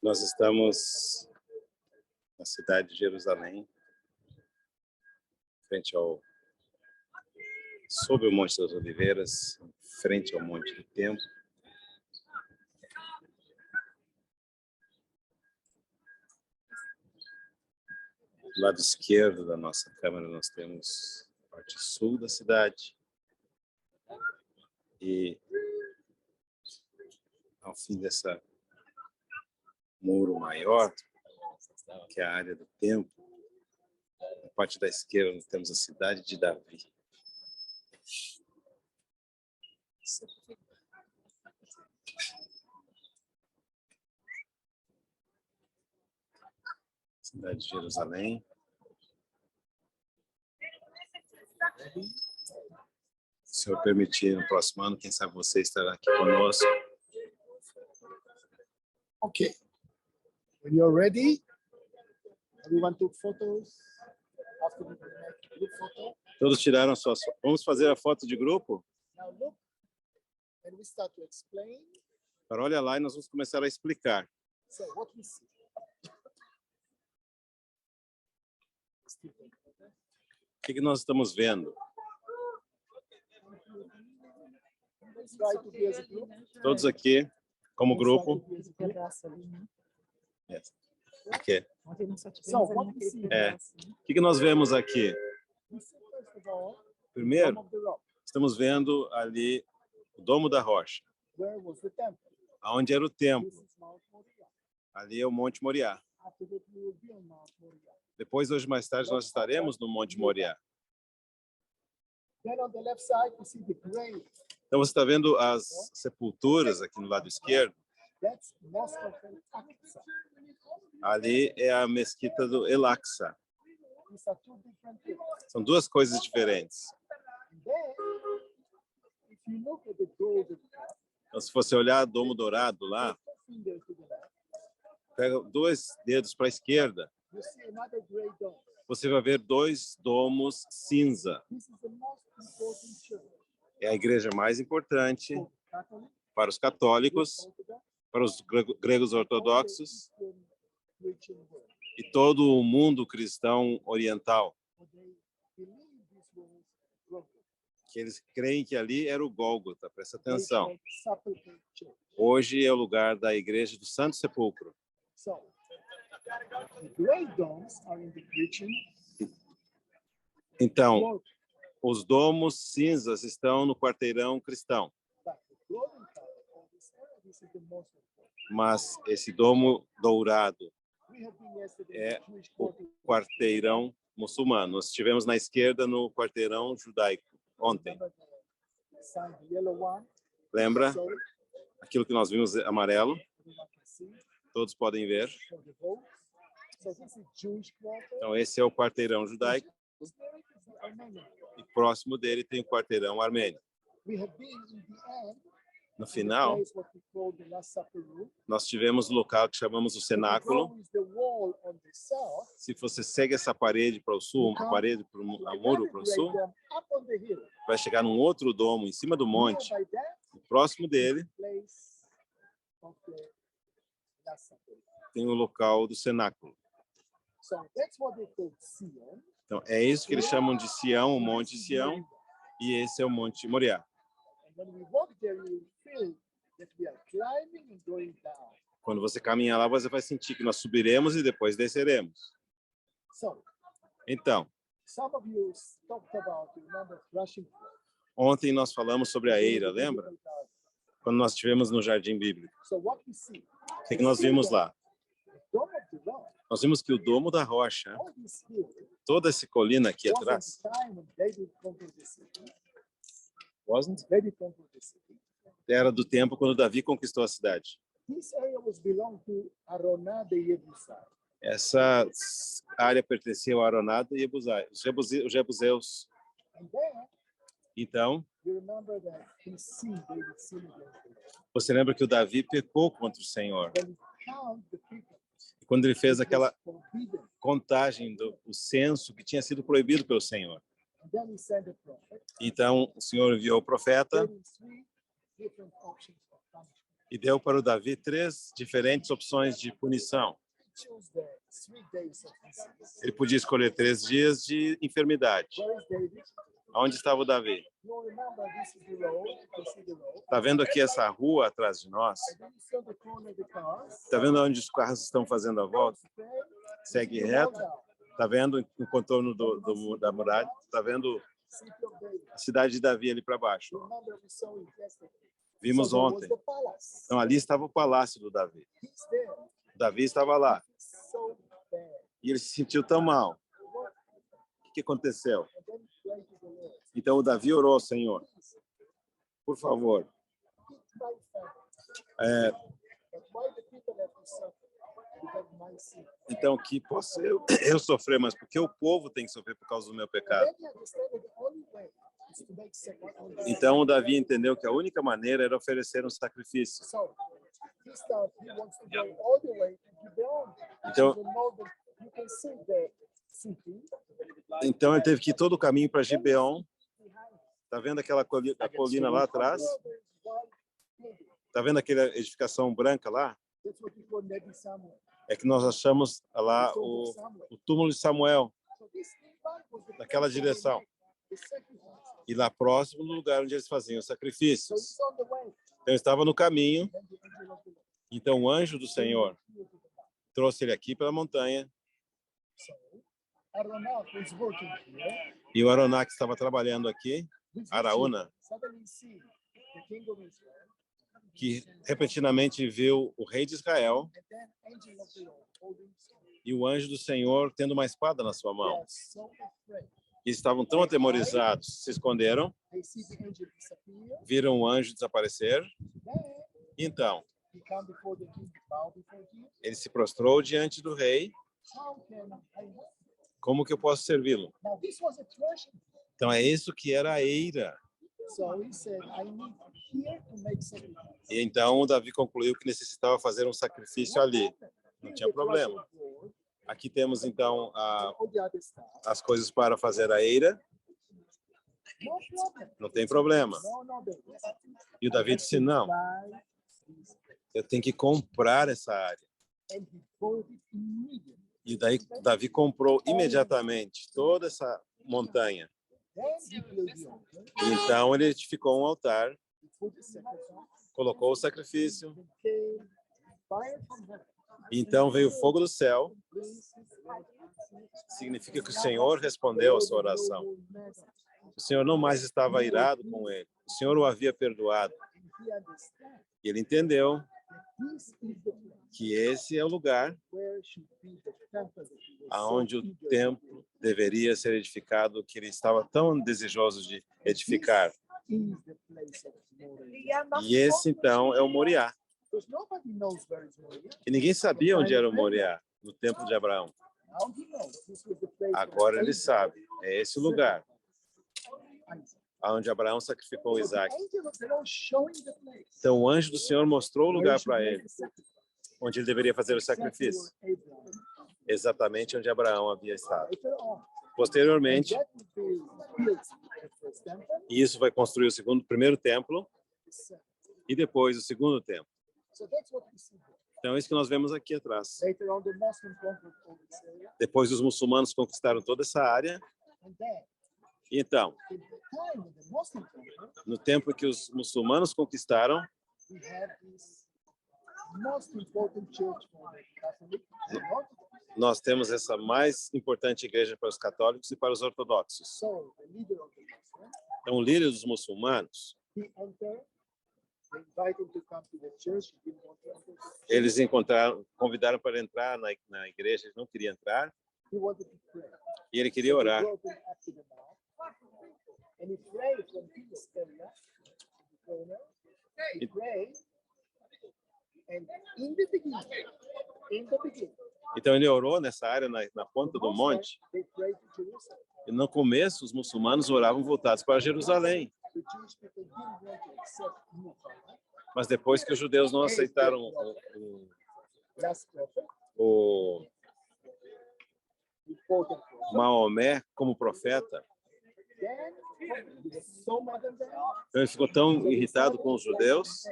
Nós estamos na cidade de Jerusalém, sob o Monte das Oliveiras, frente ao Monte do Templo. Do lado esquerdo da nossa câmera nós temos a parte sul da cidade e ao fim dessa muro maior, que é a área do templo, na parte da esquerda nós temos a cidade de Davi. Cidade de Jerusalém. Se o Senhor permitir, no próximo ano, quem sabe você estará aqui conosco. Okay. When you're ready, everyone took photos. After the group photo. Todos tiraram suas fotos. Vamos fazer a foto de grupo? Now look, and we start to explain. Agora olha lá e nós vamos começar a explicar. So what we see. O que nós estamos vendo? Todos aqui, como grupo. O que nós vemos aqui? Primeiro, estamos vendo ali o Domo da Rocha. Onde era o templo? Ali é o Monte Moriá. Depois, hoje mais tarde, nós estaremos no Monte Moriá. Então, você está vendo as sepulturas aqui no lado esquerdo? Ali é a mesquita do El-Aqsa. São duas coisas diferentes. Então, se você olhar o Domo Dourado lá, pega 2 dedos para a esquerda, você vai ver 2 domos cinza. É a igreja mais importante para os católicos, para os gregos ortodoxos e todo o mundo cristão oriental. Que eles creem que ali era o Gólgota, presta atenção. Hoje é o lugar da igreja do Santo Sepulcro. Então, os domos cinzas estão no quarteirão cristão. Mas esse domo dourado é o quarteirão muçulmano. Nós estivemos na esquerda no quarteirão judaico ontem. Lembra aquilo que nós vimos amarelo? Todos podem ver. Então, esse é o quarteirão judaico. E próximo dele tem o quarteirão armênio. No final, nós tivemos o local que chamamos o cenáculo. Se você segue essa parede para o sul, a parede para o muro para o sul, vai chegar num outro domo em cima do monte. E próximo dele tem o local do cenáculo. Então, é isso que eles chamam de Sião, o Monte Sião, e esse é o Monte Moriá. Quando você caminhar lá, você vai sentir que nós subiremos e depois desceremos. Então, ontem nós falamos sobre a eira, lembra? Quando nós estivemos no Jardim Bíblico. O que nós vimos lá? Nós vimos que o Domo da Rocha, toda essa colina aqui atrás, era do tempo quando Davi conquistou a cidade. Essa área pertencia a Aronada e Jebusai, os Jebuseus. Então, você lembra que o Davi pecou contra o Senhor. Quando ele fez aquela contagem do censo que tinha sido proibido pelo Senhor. Então, o Senhor enviou o profeta E deu para o Davi 3 diferentes opções de punição. Choose the 3 days of disease. Ele podia escolher 3 dias de enfermidade. Where is David? Onde estava o Davi? You remember this is the road. You see the road. Está vendo aqui essa rua atrás de nós? And then you see on the corner the cars. Está vendo onde os carros estão fazendo a volta? Segue reto. Está vendo o contorno da muralha? Está vendo City of David. a cidade de Davi ali para baixo? Remember we saw it yesterday. Vimos So there was ontem. the palace. Então ali estava o palácio do Davi. He's there. Davi estava lá So bad. e ele se sentiu tão mal. O que aconteceu? And then he prayed to the Lord. Então o Davi orou ao Senhor, por favor, Hit my family. é, But why the people have to suffer? Because of my sin. então que posso eu sofrer, mas porque o povo tem que sofrer por causa do meu pecado. Then he understood that the only way is to make sacrifice. Então o Davi entendeu que a única maneira era oferecer um sacrifício. So he wants to go all the way to Gibeon. Então- To the northern, you can see the city Então ele teve que ir todo o caminho para Gibeon. Tá vendo aquela a colina lá atrás? Tá vendo aquela edificação branca lá? That's what we call Nebi Samuel. É que nós achamos lá o túmulo de Samuel, So this was the naquela place where direção. they made the sacrifice. E lá próximo no lugar onde eles faziam os So sacrifícios. it's on the way. Então eu estava no caminho, Then the angel of the Lord então o anjo do Senhor appeared to the man. trouxe ele aqui pela montanha So Aronach was working here. e o Aronaque estava trabalhando aqui, with his Araúna, children. Suddenly he see the king of Israel. que repentinamente viu o rei de Israel And then angel of the Lord holding his sword. e o anjo do Senhor tendo uma espada na sua They mão. are so afraid. E estavam tão atemorizados, se esconderam, They see the angel disappear. viram o anjo desaparecer. Then Então, he come before the king, bow before him. ele se prostrou diante do rei. How can I help? Como que eu posso servi-lo? Now this was a threshing. Então é isso que era a eira. So he said, I need here to make sacrifice. E então o Davi concluiu que necessitava fazer um sacrifício ali. Não tinha problema. Aqui temos então All the other stuff. as coisas para fazer a eira. No problem. Não tem problema. No, baby. E o Davi disse, não, Buy this. eu tenho que comprar essa área. And he bought it immediately. E daí Davi comprou imediatamente toda essa montanha. Then he built the altar. Então ele edificou um altar, He put the sacrifice. colocou o sacrifício. Then came fire from heaven. E então veio o fogo do céu. Places Significa que o Senhor respondeu a sua oração. O Senhor não mais estava irado com ele. O Senhor o havia perdoado. He understands E ele entendeu this is the place que esse é o lugar where should be the temple that he was aonde so o eager templo deveria ser edificado, que ele estava tão desejoso de edificar. is the place of Moriah. E esse então é o Moriá. Because nobody knows where is Moriah. E ninguém sabia onde era o Moriá, no templo de Abraão. Now he knows this was the place Agora where ele sabe, é esse lugar Isaac. onde Abraão sacrificou So the Isaac. angel of the Lord showing the place Então o anjo do Senhor mostrou o where lugar he should para make ele, the sacrifice. onde ele deveria fazer o Exactly sacrifício, where Abraham exatamente onde Abraão havia estado. later on. Posteriormente, That would be built the first temple, isso vai construir o primeiro templo the second. e depois o segundo templo. So that's what we see here. Então é isso que nós vemos aqui atrás. Later on, the Muslim conquered all this area. Depois os muçulmanos conquistaram toda essa área. And then, E então, in the time of the Muslim conquer, no tempo que os muçulmanos conquistaram, we have this most important church for the Catholic. nós temos essa mais importante igreja para os católicos e para os ortodoxos. So the leader of the Muslim, Então, o líder dos muçulmanos, he entered. They invited him to come to the church. He didn't want to enter. eles convidaram para entrar na igreja, ele não queria entrar, He wanted to pray. e ele queria orar. So they brought him up to the mount, and he prayed from this area, the corner. He prayed, and in the beginning, Então, ele orou nessa área, na ponta do monte, they prayed to Jerusalem. e no começo os muçulmanos oravam voltados para Jerusalém. The Jewish people didn't want to accept Muhammad, Mas depois que os judeus não aceitaram last prophet, o important prophet. Maomé como profeta, Then he was so mad at them. então ele ficou tão irritado com os judeus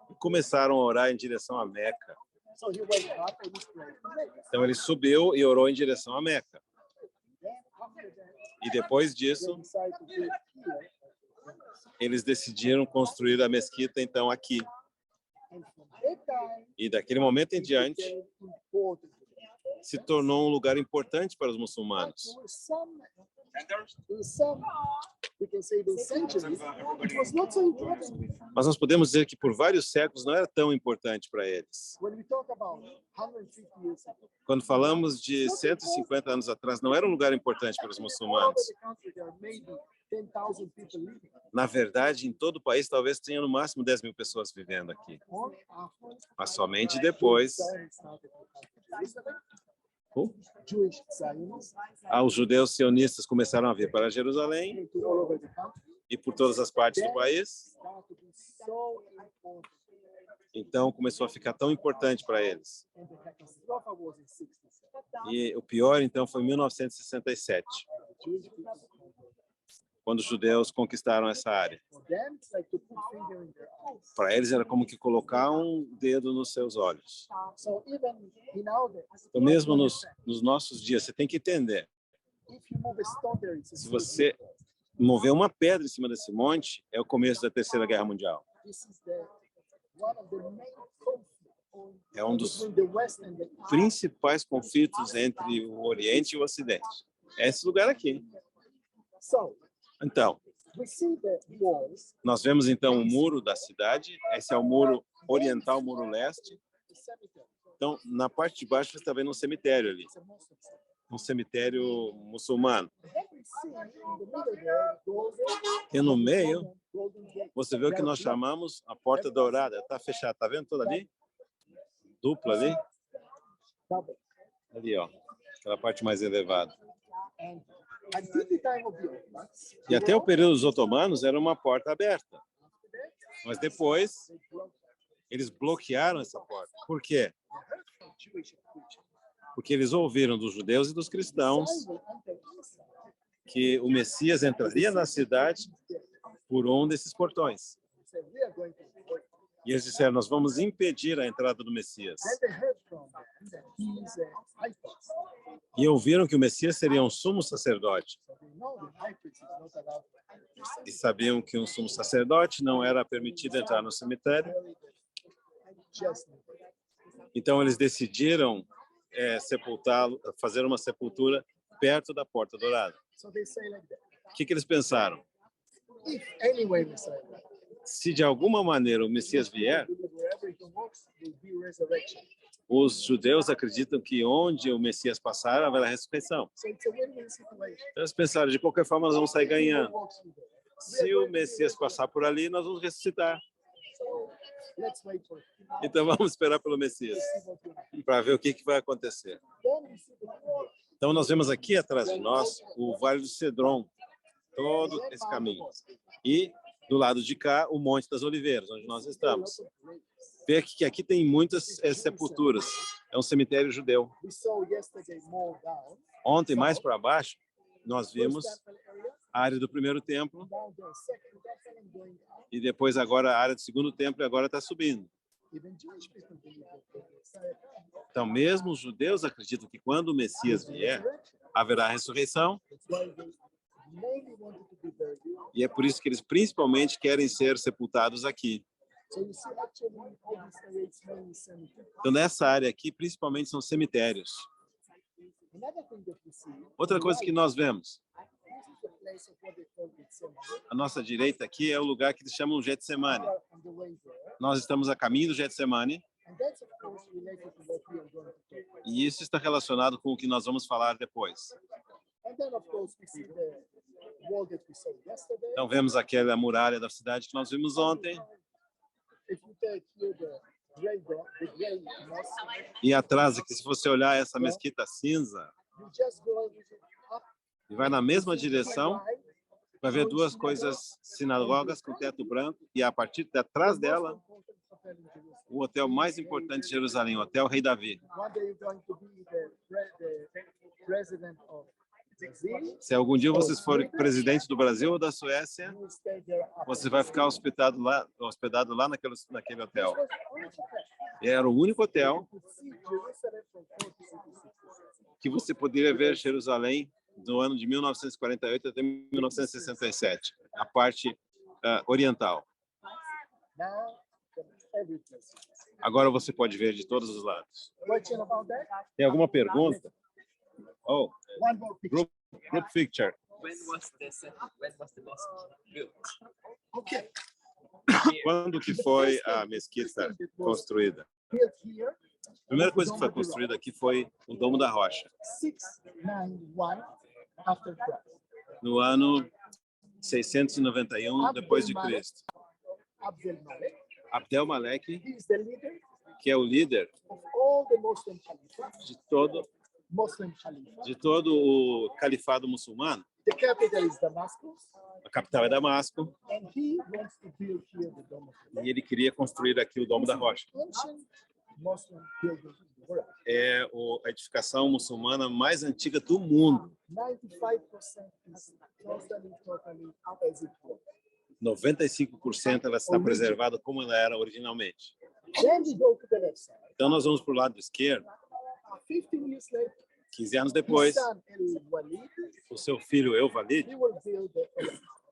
e começaram a orar em direção a Meca. So he went up and he prayed to Mecca. Então ele subiu e orou em direção a Meca. Then after that, E depois they disso, decided to do it here. eles decidiram construir a mesquita então aqui. And from that time, E daquele momento em it diante, became important to them. se tornou um lugar importante para os But muçulmanos. for some, we can say the centuries, it was not so important. Mas nós podemos dizer que por vários séculos não era tão importante para eles. When we talk about 150 years ago, Quando falamos de 150 anos atrás, não era um lugar importante para os all over muçulmanos. the country, there are maybe 10,000 people living. Na verdade, em todo o país, talvez tenha no máximo 10 mil pessoas vivendo aqui. Only after Mas somente depois, Zion started to come to Jerusalem, oh, Jewish Zionists os judeus sionistas começaram a vir para Jerusalém came to all over the country. e por todas as partes do país. Started to be so important. Então começou a ficar tão importante para eles. And the catastrophe was in 67. E o pior, então, foi em 1967, The Jewish people, quando os judeus conquistaram essa área. for them, it's like to put finger in their eyes. Para eles era como que colocar um dedo nos seus olhos. So even in our days, Então, mesmo nos nossos dias, você tem que entender, if you move a stone there, it's a se civil você war. mover uma pedra em cima desse monte, é o começo da Terceira Guerra Mundial. This is one of the main conflicts É um dos between the West and the East. principais conflitos entre o Oriente e o Ocidente. É esse lugar aqui. So Então, we see the walls, nós vemos então o muro da cidade. Esse é o muro oriental, o muro leste. the cemetery. Então, na parte de baixo você está vendo um cemitério ali, It's a Muslim cemetery. um cemitério muçulmano. And then we see in the middle there, golden, E no meio, golden gate. você vê o que nós chamamos a Porta Dourada. Está fechada, está vendo toda ali? Dupla ali? Double. Ali, ó. Aquela parte mais elevada. And until the time of the Ottomans, E até o período dos otomanos era uma porta aberta. Mas depois, they broke eles bloquearam essa porta. Por quê? from Jewish preaching. Porque eles ouviram dos judeus e dos cristãos Zion will enter inside. que o Messias entraria na cidade por um desses portões. They said, we are going to work. E eles disseram, nós vamos impedir a entrada do Messias. Then they heard from them that he is a high priest. E ouviram que o Messias seria um sumo sacerdote. So they know the high priest is not allowed to enter the E cemetery. sabiam que um sumo sacerdote não era permitido entrar no cemitério. Just Então eles decidiram sepultá-lo, fazer uma sepultura perto da Porta Dourada. so they say like that. O que eles pensaram? If anyway Messiah Se de alguma maneira o Messias vier, wherever he walks, there will be resurrection. os judeus acreditam que onde o Messias passar, haverá ressurreição. So it's a win-win situation. Então eles pensaram, de qualquer forma, nós vamos sair ganhando. Walks through there. Se o Messias passar por ali, nós vamos ressuscitar. So let's wait for it. Então vamos esperar pelo Messias, Let's see what will happen. para ver o que vai acontecer. Then we see the wall. Então nós vemos aqui atrás de nós o Vale do Cedron, todo esse caminho. E do lado de cá, o Monte das Oliveiras, onde nós estamos. Vê que aqui tem muitas sepulturas. É um cemitério judeu. We saw yesterday more down. Ontem, mais para baixo, nós vimos First temple area, a área do primeiro templo down there, second temple and going up. e depois agora a área do segundo templo e agora está subindo. Even Jewish people believe that the Messiah comes. Então, mesmo os judeus acreditam que quando o Messias vier, haverá ressurreição, That's why they mainly wanted to be buried. e é por isso que eles principalmente querem ser sepultados aqui. So you see, actually, all these areas mainly cemetery. Então, nessa área aqui, principalmente são cemitérios. Another thing that we see, Outra coisa que nós vemos, this is the place of what they call Gethsemane. à nossa direita aqui é o lugar que eles chamam Getsemane. We are on the way there, Nós estamos a caminho do Getsemane, and that's of course related to what we are going to talk about. e isso está relacionado com o que nós vamos falar depois. And then of course we see the wall that we saw yesterday. Então, vemos aquela muralha da cidade que nós vimos ontem, If you take here the gray mosque, e atrás aqui, se você olhar essa mesquita cinza, you just go up e vai na mesma direção, right, vai ver duas coisas, sinagogas com teto branco, e a partir de atrás dela, important hotel in Jerusalem. o hotel mais importante de Jerusalém, o Hotel Rei Davi. One day you're going to be the president of Brazil, Se algum dia vocês forem presidente do Brasil ou da Suécia, you will stay there after. você vai ficar hospedado lá naquele hotel. It was the only hotel. E era o único hotel You could see Jerusalem from 1466. que você poderia ver Jerusalém do ano de 1948 até 1967, a parte oriental. Now, every place. Agora você pode ver de todos os lados. Question about that? Tem alguma pergunta? Oh, One more picture. group picture. When was the mosque built? Okay. Quando que foi a mesquita construída? Built here, A primeira coisa que foi construída aqui foi o Domo da Rocha, 691 after Christ. no ano 691 depois de Cristo. Abdel Malek, Abdel Malek, he is the leader que é o líder of all the Muslim caliphs. de todo o califado muçulmano, The capital is Damascus, a capital é Damasco, and he wants to build here the Dome of the Rock. e ele queria construir aqui o Domo da Rocha. Ancient Muslim building in the world. É a edificação muçulmana mais antiga do mundo. 95% is totally as it was. 95% ela está preservada como ela era originalmente. Then we go to the left side. Então nós vamos para o lado esquerdo. 15 years later, 15 anos his depois, son El-Walid, o seu filho El-Walid, he will build the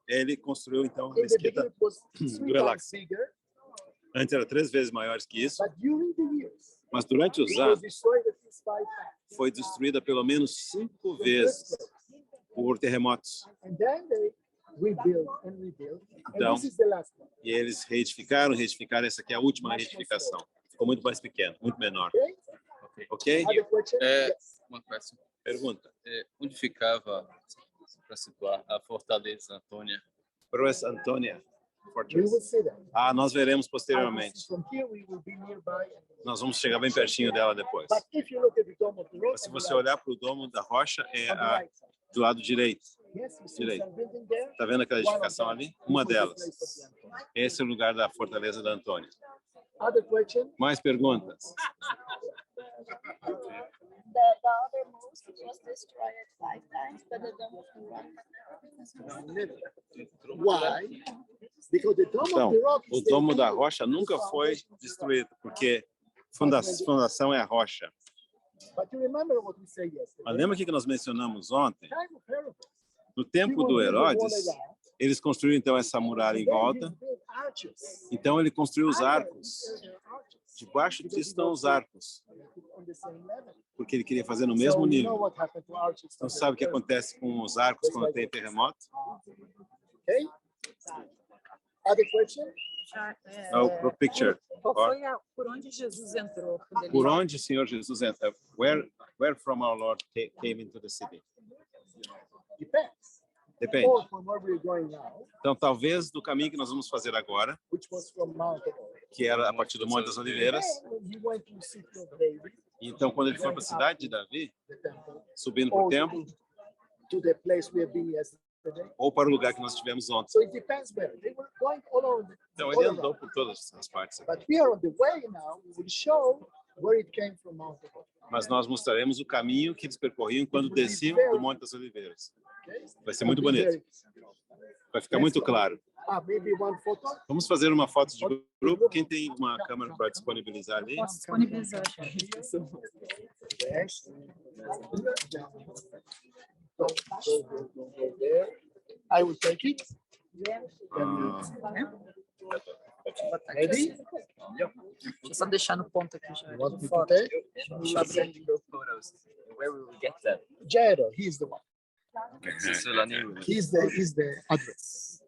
ele construiu então a In the mesquita. beginning, it was 3 do Relax. times bigger, Antes era 3 vezes maior que isso, but during the years, mas durante os it was anos destroyed at least 5 times. foi destruída pelo menos 5 vezes por terremotos. And then they rebuilt and rebuilt. And Então, this is the last one. E eles reedificaram. Essa aqui é a última reedificação. Ficou muito mais pequeno, muito menor. Okay? Ok? Other question? Yes. Uma question. Pergunta. Onde ficava, para situar, a Fortaleza Antônia? Proes Antônia. We will see that. Nós veremos Obviously, posteriormente. from here, we will be nearby. Nós vamos chegar bem pertinho dela depois. But if you look at the Dome of the Rock, Mas se você olhar para o Domo da Rocha, é on the right side, do lado direito. yes, you see direito. some building there. Está vendo aquela One of edificação them ali? is Uma the delas. place of the Antioch. Esse é o lugar da Fortaleza da Antônia. Other question? Mais perguntas? The other mosque was destroyed 5 times, but the Dome of the Rock. Why? Because the Dome Então, of the Rock o is the Domo da root. Rocha nunca foi destruído, porque fundação é a rocha. But you remember what we said yesterday? Mas lembra o que nós mencionamos ontem? Time of Herod. No tempo do Herodes, eles construíram então essa muralha em volta. Então ele construiu os arcos. Debaixo disso estão os arcos, porque ele queria fazer no mesmo nível. Então sabe o que acontece com os arcos quando tem terremoto? Okay? Other question? Pro picture. Qual foi por onde Jesus entrou? Por onde o Senhor Jesus entra? Where from our Lord came into the city? Depends. Depende. Or from where we're going now, Então talvez do caminho que nós vamos fazer agora, which was from Mount Olivet. que era a partir do Monte das Oliveiras. Then when he went to the city of David, Então quando ele foi para a cidade de Davi, the temple, subindo para o or templo, to the place we have been yesterday. ou para o lugar que nós estivemos ontem. So it depends where. They were going all over Então all ele andou around. por todas as partes. But we are on the way now. We will show where it came from Mount Olivet. Mas nós mostraremos o caminho que eles percorriam quando desciam do Monte das Oliveiras. Okay? Vai ser muito bonito. Vai ficar muito claro. Maybe one photo. Vamos fazer uma foto de grupo. Quem tem uma câmera para disponibilizar ali? Posso disponibilizar. Yes. I will take it. Ready? Deixa eu só deixar no ponto aqui já. You want me to take? Photos. Where will we get that? Jairo, he's the one. Solani. He's the address.